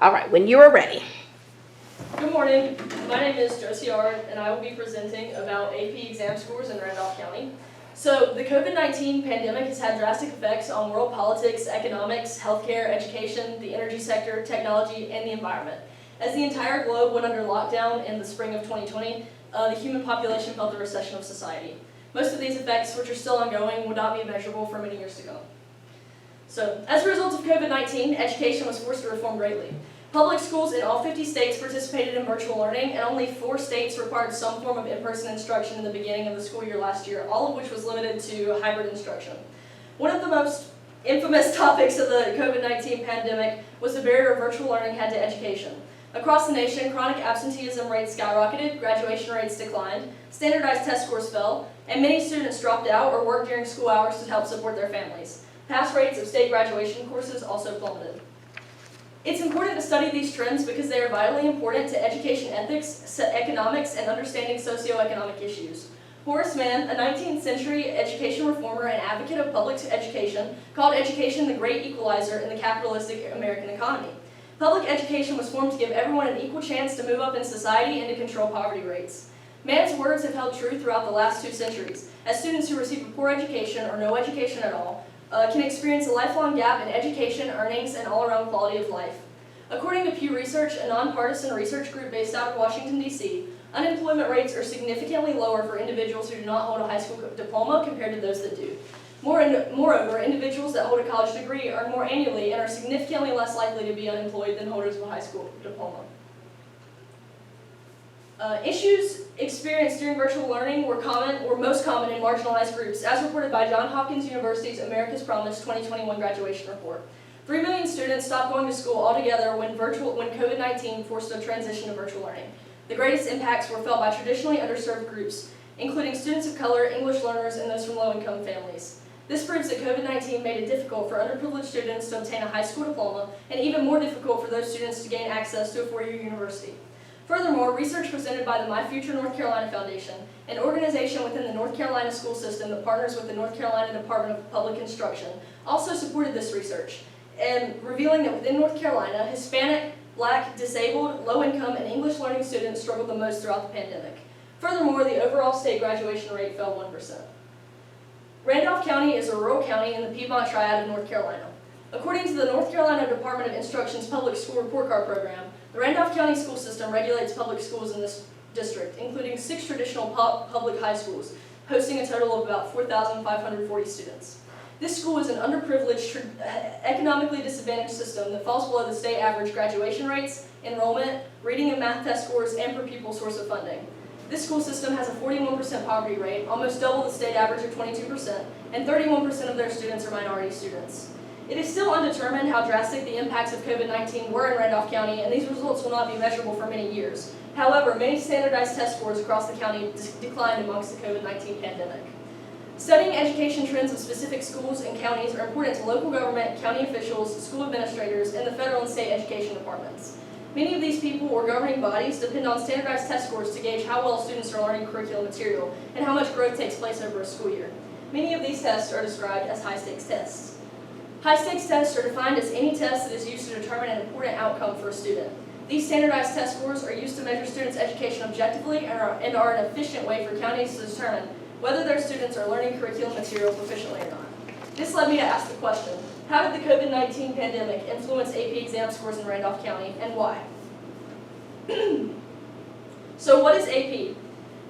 All right, when you are ready. Good morning. My name is Josie Allred, and I will be presenting about AP exam scores in Randolph County. So, the COVID-19 pandemic has had drastic effects on world politics, economics, healthcare, education, the energy sector, technology, and the environment. As the entire globe went under lockdown in the spring of 2020, the human population felt a recession of society. Most of these effects, which are still ongoing, would not be measurable for many years to come. So, as a result of COVID-19, education was forced to reform greatly. Public schools in all 50 states participated in virtual learning, and only 4 states required some form of in-person instruction in the beginning of the school year last year, all of which was limited to hybrid instruction. One of the most infamous topics of the COVID-19 pandemic was the barrier virtual learning had to education. Across the nation, chronic absenteeism rates skyrocketed, graduation rates declined, standardized test scores fell, and many students dropped out or worked during school hours to help support their families. Pass rates of state graduation courses also plummeted. It's important to study these trends because they are vitally important to education ethics, economics, and understanding socioeconomic issues. Horace Mann, a 19th century education reformer and advocate of public education, called education the great equalizer in the capitalistic American economy. Public education was formed to give everyone an equal chance to move up in society and to control poverty rates. Mann's words have held true throughout the last 2 centuries, as students who receive a poor education or no education at all can experience a lifelong gap in education, earnings, and all-around quality of life. According to Pew Research, a nonpartisan research group based out of Washington, D.C., unemployment rates are significantly lower for individuals who do not hold a high school diploma compared to those that do. Moreover, individuals that hold a college degree earn more annually and are significantly less likely to be unemployed than holders of a high school diploma. Issues experienced during virtual learning were most common in marginalized groups, as reported by Johns Hopkins University's America's Promise 2021 graduation report. 3 million students stopped going to school altogether when COVID-19 forced a transition to virtual learning. The greatest impacts were felt by traditionally underserved groups, including students of color, English learners, and those from low-income families. This proves that COVID-19 made it difficult for underprivileged students to obtain a high school diploma, and even more difficult for those students to gain access to a 4-year university. Furthermore, research presented by the My Future North Carolina Foundation, an organization within the North Carolina school system that partners with the North Carolina Department of Public Instruction, also supported this research, and revealing that within North Carolina, Hispanic, Black, disabled, low-income, and English learning students struggled the most throughout the pandemic. Furthermore, the overall state graduation rate fell 1%. Randolph County is a rural county in the Piedmont Triad of North Carolina. According to the North Carolina Department of Instruction's Public School Report Card Program, the Randolph County school system regulates public schools in this district, including 6 traditional public high schools, hosting a total of about 4,540 students. This school is an underprivileged, economically disadvantaged system that falls below the state average graduation rates, enrollment, reading and math test scores, and per pupil source of funding. This school system has a 41% poverty rate, almost double the state average of 22%, and 31% of their students are minority students. It is still undetermined how drastic the impacts of COVID-19 were in Randolph County, and these results will not be measurable for many years. However, many standardized test scores across the county declined amongst the COVID-19 pandemic. Studying education trends of specific schools and counties are important to local government, county officials, school administrators, and the federal and state education departments. Many of these people or governing bodies depend on standardized test scores to gauge how well students are learning curriculum material and how much growth takes place over a school year. Many of these tests are described as high-stakes tests. High-stakes tests are defined as any test that is used to determine an important outcome for a student. These standardized test scores are used to measure students' education objectively and are an efficient way for counties to determine whether their students are learning curriculum material proficiently or not. This led me to ask the question, how did the COVID-19 pandemic influence AP exam scores in Randolph County, and why? So what is AP?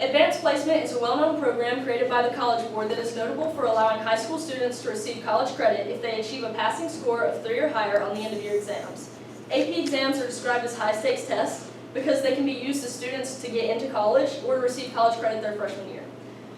Advanced Placement is a well-known program created by the College Board that is notable for allowing high school students to receive college credit if they achieve a passing score of 3 or higher on the end-of-year exams. AP exams are described as high-stakes tests because they can be used as students to get into college or to receive college credit their freshman year.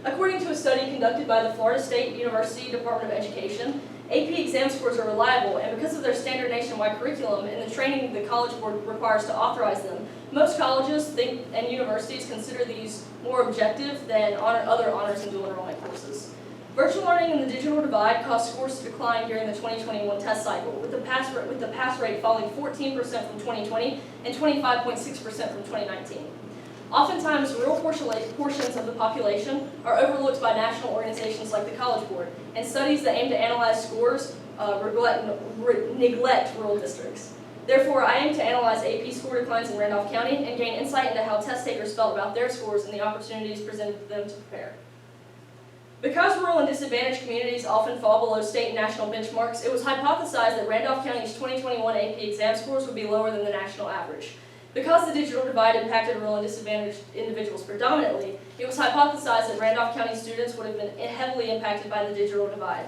According to a study conducted by the Florida State University Department of Education, AP exam scores are reliable, and because of their standard nationwide curriculum and the training the College Board requires to authorize them, most colleges and universities consider these more objective than other honors and dual enrollment courses. Virtual learning and the digital divide caused scores to decline during the 2021 test cycle, with the pass rate falling 14% from 2020 and 25.6% from 2019. Oftentimes, rural portions of the population are overlooked by national organizations like the College Board, and studies that aim to analyze scores neglect rural districts. Therefore, I aim to analyze AP score declines in Randolph County and gain insight into how test takers felt about their scores and the opportunities presented to them to prepare. Because rural and disadvantaged communities often fall below state and national benchmarks, it was hypothesized that Randolph County's 2021 AP exam scores would be lower than the national average. Because the digital divide impacted rural and disadvantaged individuals predominantly, it was hypothesized that Randolph County students would have been heavily impacted by the digital divide.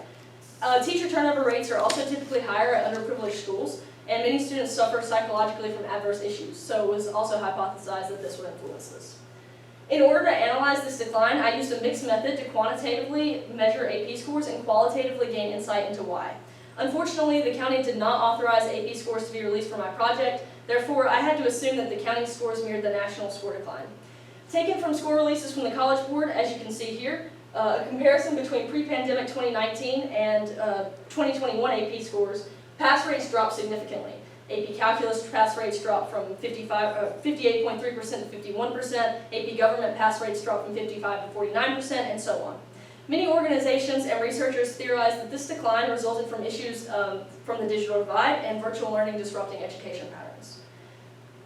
Teacher turnover rates are also typically higher at underprivileged schools, and many students suffer psychologically from adverse issues, so it was also hypothesized that this would influence this. In order to analyze this decline, I used a mixed method to quantitatively measure AP scores and qualitatively gain insight into why. Unfortunately, the county did not authorize AP scores to be released for my project, therefore I had to assume that the county's scores mirrored the national score decline. Taken from score releases from the College Board, as you can see here, a comparison between pre-pandemic 2019 and 2021 AP scores, pass rates dropped significantly. AP Calculus pass rates dropped from 58.3% to 51%, AP Government pass rates dropped from 55 to 49%, and so on. Many organizations and researchers theorize that this decline resulted from issues from the digital divide and virtual learning disrupting education patterns.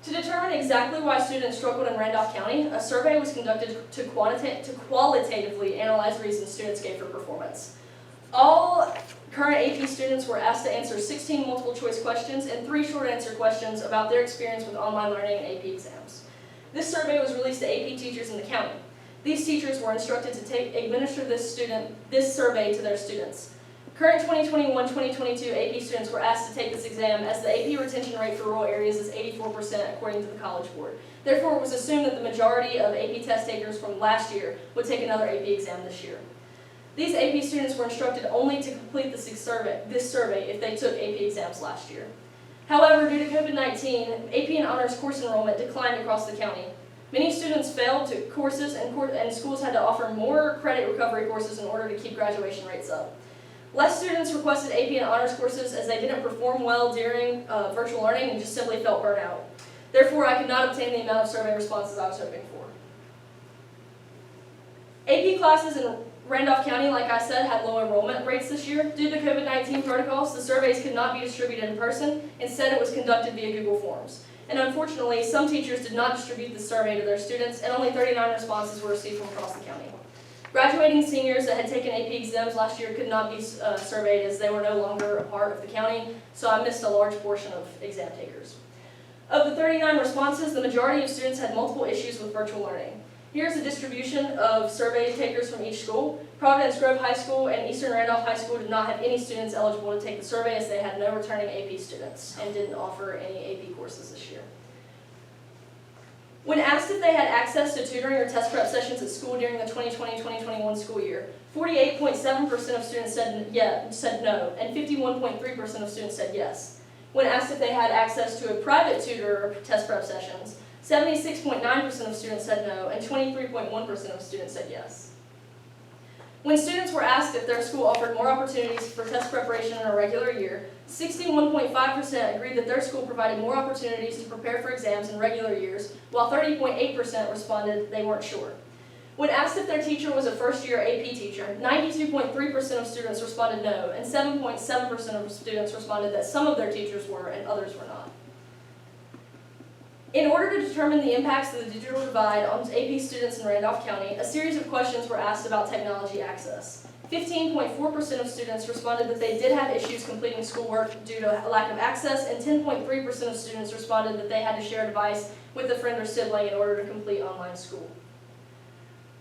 To determine exactly why students struggled in Randolph County, a survey was conducted to qualitatively analyze reasons students gave for performance. All current AP students were asked to answer 16 multiple choice questions and 3 short answer questions about their experience with online learning and AP exams. This survey was released to AP teachers in the county. These teachers were instructed to administer this survey to their students. Current 2021-2022 AP students were asked to take this exam as the AP retention rate for rural areas is 84% according to the College Board. Therefore, it was assumed that the majority of AP test takers from last year would take another AP exam this year. These AP students were instructed only to complete this survey if they took AP exams last year. However, due to COVID-19, AP and honors course enrollment declined across the county. Many students failed to courses and schools had to offer more credit recovery courses in order to keep graduation rates up. Less students requested AP and honors courses as they didn't perform well during virtual learning and just simply felt burnt out. Therefore, I could not obtain the amount of survey responses I was hoping for. AP classes in Randolph County, like I said, had low enrollment rates this year. Due to COVID-19 protocols, the surveys could not be distributed in person. Instead, it was conducted via Google Forms. And unfortunately, some teachers did not distribute the survey to their students, and only 39 responses were received from across the county. Graduating seniors that had taken AP exams last year could not be surveyed as they were no longer a part of the county, so I missed a large portion of exam takers. Of the 39 responses, the majority of students had multiple issues with virtual learning. Here's a distribution of survey takers from each school. Providence Grove High School and Eastern Randolph High School did not have any students eligible to take the survey as they had no returning AP students and didn't offer any AP courses this year. When asked if they had access to tutoring or test prep sessions at school during the 2020-2021 school year, 48.7% of students said no, and 51.3% of students said yes. When asked if they had access to a private tutor or test prep sessions, 76.9% of students said no, and 23.1% of students said yes. When students were asked if their school offered more opportunities for test preparation in a regular year, 61.5% agreed that their school provided more opportunities to prepare for exams in regular years, while 30.8% responded they weren't sure. When asked if their teacher was a first-year AP teacher, 92.3% of students responded no, and 7.7% of students responded that some of their teachers were and others were not. In order to determine the impacts of the digital divide on AP students in Randolph County, a series of questions were asked about technology access. 15.4% of students responded that they did have issues completing schoolwork due to a lack of access, and 10.3% of students responded that they had to share a device with a friend or sibling in order to complete online school.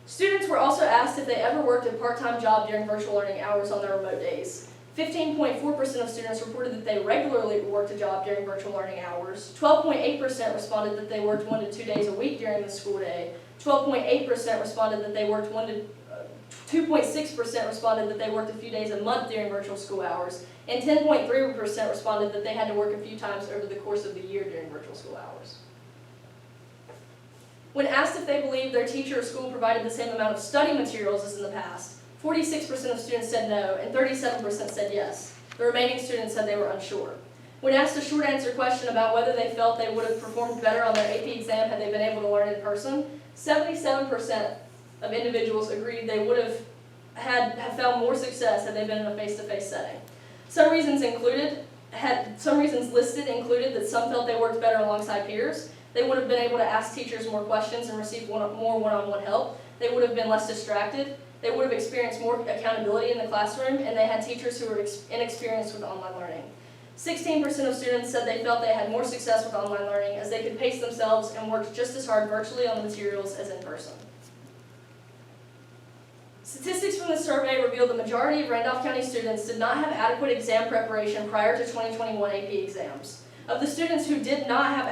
Students were also asked if they ever worked a part-time job during virtual learning hours on their remote days. 15.4% of students reported that they regularly worked a job during virtual learning hours. 12.8% responded that they worked 1 to 2 days a week during the school day. 12.8% responded that they worked 2.6% responded that they worked a few days a month during virtual school hours. And 10.3% responded that they had to work a few times over the course of the year during virtual school hours. When asked if they believed their teacher or school provided the same amount of study materials as in the past, 46% of students said no, and 37% said yes. The remaining students said they were unsure. When asked a short answer question about whether they felt they would have performed better on their AP exam had they been able to learn in person, 77% of individuals agreed they would have found more success had they been in a face-to-face setting. Some reasons included had some reasons listed included that some felt they worked better alongside peers. They would have been able to ask teachers more questions and receive more one-on-one help. They would have been less distracted. They would have experienced more accountability in the classroom, and they had teachers who were inexperienced with online learning. 16% of students said they felt they had more success with online learning as they could pace themselves and worked just as hard virtually on the materials as in person. Statistics from the survey revealed the majority of Randolph County students did not have adequate exam preparation prior to 2021 AP exams. Of the students who did have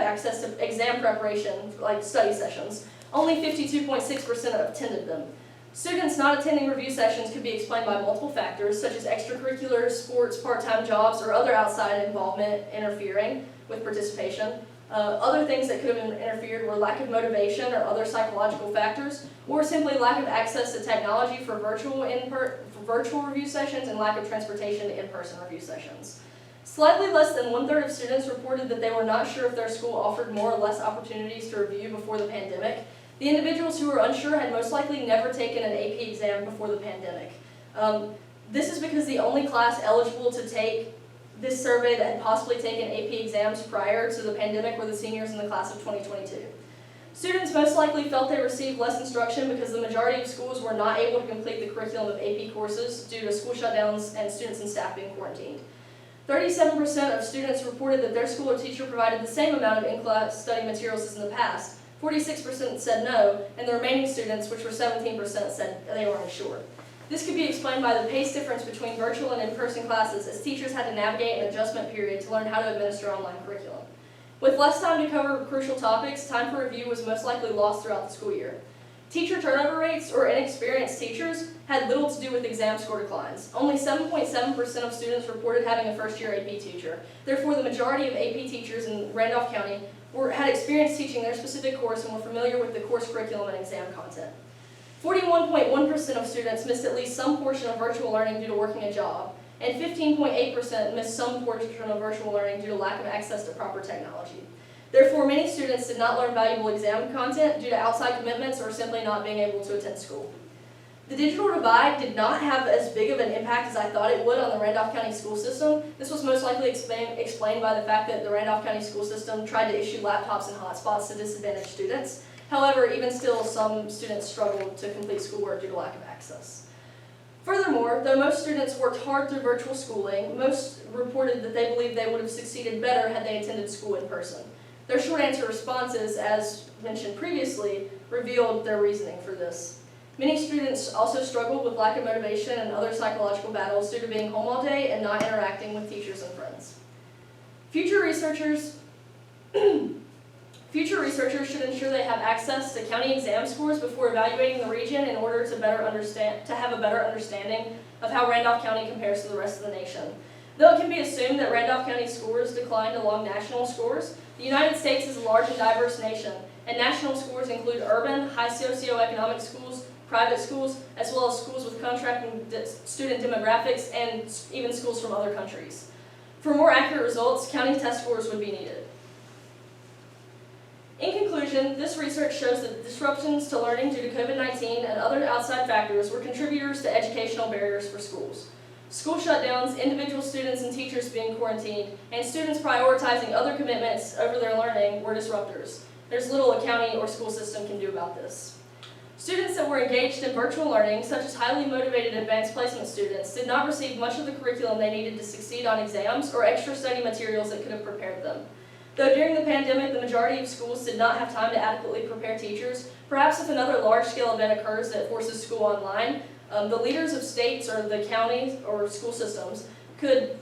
access to exam preparation, like study sessions, only 52.6% attended them. Students not attending review sessions could be explained by multiple factors, such as extracurriculars, sports, part-time jobs, or other outside involvement interfering with participation. Other things that could have interfered were lack of motivation or other psychological factors, or simply lack of access to technology for virtual review sessions and lack of transportation to in-person review sessions. Slightly less than 1/3 of students reported that they were not sure if their school offered more or less opportunities to review before the pandemic. The individuals who were unsure had most likely never taken an AP exam before the pandemic. This is because the only class eligible to take this survey that had possibly taken AP exams prior to the pandemic were the seniors in the class of 2022. Students most likely felt they received less instruction because the majority of schools were not able to complete the curriculum of AP courses due to school shutdowns and students and staff being quarantined. 37% of students reported that their school or teacher provided the same amount of in-class study materials as in the past. 46% said no, and the remaining students, which were 17%, said they were unsure. This could be explained by the pace difference between virtual and in-person classes, as teachers had to navigate an adjustment period to learn how to administer online curriculum. With less time to cover crucial topics, time for review was most likely lost throughout the school year. Teacher turnover rates, or inexperienced teachers, had little to do with exam score declines. Only 7.7% of students reported having a first-year AP teacher. Therefore, the majority of AP teachers in Randolph County had experience teaching their specific course and were familiar with the course curriculum and exam content. 41.1% of students missed at least some portion of virtual learning due to working a job, and 15.8% missed some portion of virtual learning due to lack of access to proper technology. Therefore, many students did not learn valuable exam content due to outside commitments or simply not being able to attend school. The digital divide did not have as big of an impact as I thought it would on the Randolph County school system. This was most likely explained by the fact that the Randolph County school system tried to issue laptops and hotspots to disadvantaged students. However, even still, some students struggled to complete schoolwork due to lack of access. Furthermore, though most students worked hard through virtual schooling, most reported that they believed they would have succeeded better had they attended school in person. Their short answer responses, as mentioned previously, revealed their reasoning for this. Many students also struggled with lack of motivation and other psychological battles due to being home all day and not interacting with teachers and friends. Future researchers should ensure they have access to county exam scores before evaluating the region in order to have a better understanding of how Randolph County compares to the rest of the nation. Though it can be assumed that Randolph County scores declined along national scores, the United States is a large and diverse nation, and national scores include urban, high socioeconomic schools, private schools, as well as schools with contracting student demographics, and even schools from other countries. For more accurate results, county test scores would be needed. In conclusion, this research shows that disruptions to learning due to COVID-19 and other outside factors were contributors to educational barriers for schools. School shutdowns, individual students and teachers being quarantined, and students prioritizing other commitments over their learning were disruptors. There's little a county or school system can do about this. Students that were engaged in virtual learning, such as highly motivated advanced placement students, did not receive much of the curriculum they needed to succeed on exams or extra study materials that could have prepared them. Though during the pandemic, the majority of schools did not have time to adequately prepare teachers, perhaps if another large-scale event occurs that forces school online, the leaders of states or the counties or school systems could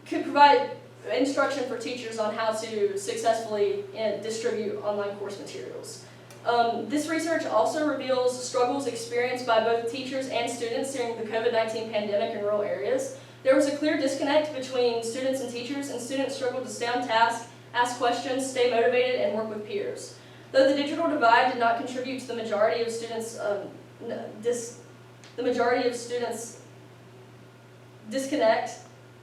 could provide instruction for teachers on how to successfully distribute online course materials. This research also reveals struggles experienced by both teachers and students during the COVID-19 pandemic in rural areas. There was a clear disconnect between students and teachers, and students struggled to stay on task, ask questions, stay motivated, and work with peers. Though the digital divide did not contribute to the majority of students' disconnect,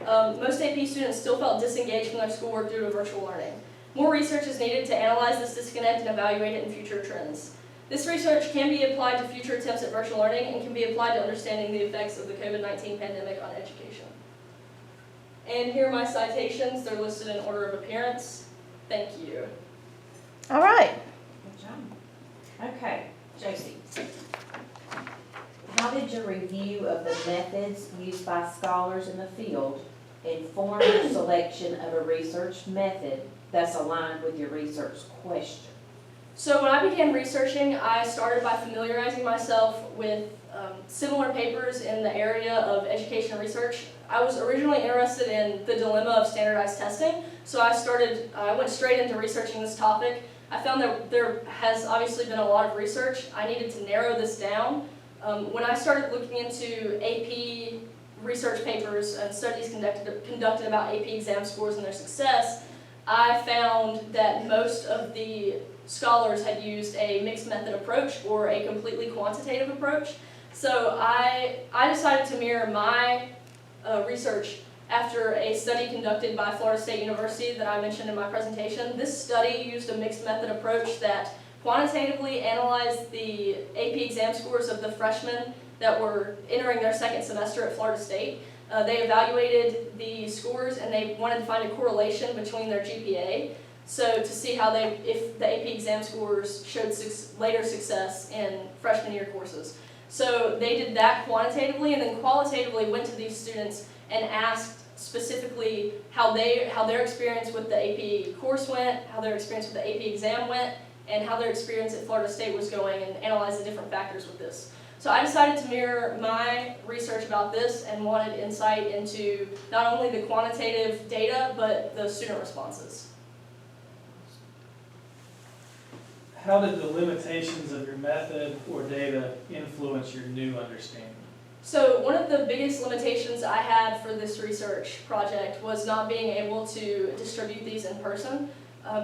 most AP students still felt disengaged from their schoolwork due to virtual learning. More research is needed to analyze this disconnect and evaluate it in future trends. This research can be applied to future attempts at virtual learning and can be applied to understanding the effects of the COVID-19 pandemic on education. And here are my citations. They're listed in order of appearance. Thank you. All right. Good job. Okay, Josie. How did your review of the methods used by scholars in the field inform your selection of a research method that's aligned with your research question? So when I began researching, I started by familiarizing myself with similar papers in the area of education research. I was originally interested in the dilemma of standardized testing, so I went straight into researching this topic. I found that there has obviously been a lot of research. I needed to narrow this down. When I started looking into AP research papers and studies conducted about AP exam scores and their success, I found that most of the scholars had used a mixed method approach or a completely quantitative approach. So I decided to mirror my research after a study conducted by Florida State University that I mentioned in my presentation. This study used a mixed method approach that quantitatively analyzed the AP exam scores of the freshmen that were entering their second semester at Florida State. They evaluated the scores and they wanted to find a correlation between their GPA. So to see if the AP exam scores showed later success in freshman year courses. So they did that quantitatively, and then qualitatively went to these students and asked specifically how their experience with the AP course went, how their experience with the AP exam went, and how their experience at Florida State was going, and analyze the different factors with this. So I decided to mirror my research about this and wanted insight into not only the quantitative data, but the student responses. How did the limitations of your method or data influence your new understanding? So one of the biggest limitations I had for this research project was not being able to distribute these in person.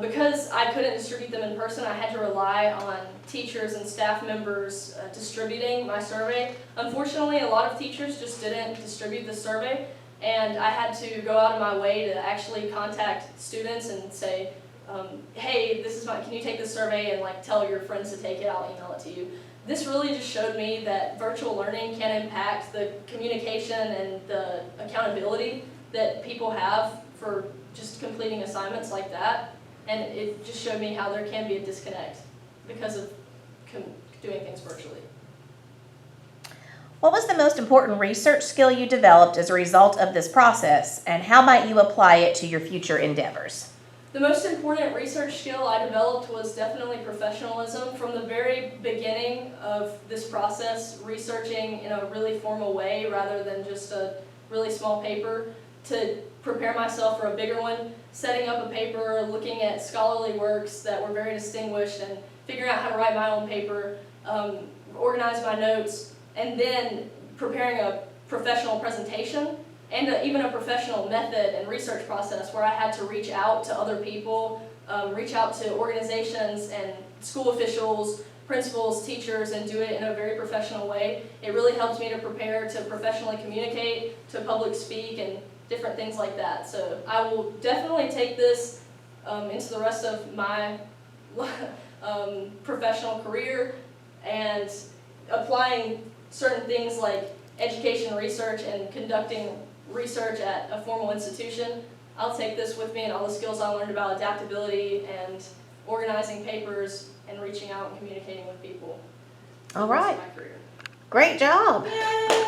Because I couldn't distribute them in person, I had to rely on teachers and staff members distributing my survey. Unfortunately, a lot of teachers just didn't distribute the survey, and I had to go out of my way to actually contact students and say, hey, can you take this survey and tell your friends to take it, I'll email it to you. This really just showed me that virtual learning can impact the communication and the accountability that people have for just completing assignments like that. And it just showed me how there can be a disconnect because of doing things virtually. What was the most important research skill you developed as a result of this process, and how might you apply it to your future endeavors? The most important research skill I developed was definitely professionalism. From the very beginning of this process, researching in a really formal way rather than just a really small paper, to prepare myself for a bigger one, setting up a paper, looking at scholarly works that were very distinguished and figuring out how to write my own paper, organize my notes, and then preparing a professional presentation and even a professional method and research process where I had to reach out to other people, reach out to organizations and school officials, principals, teachers, and do it in a very professional way. It really helped me to prepare to professionally communicate, to public speak, and different things like that. So I will definitely take this into the rest of my professional career, and applying certain things like education research and conducting research at a formal institution. I'll take this with me and all the skills I learned about adaptability and organizing papers and reaching out and communicating with people. All right. For the rest of my career. Great job. Yay!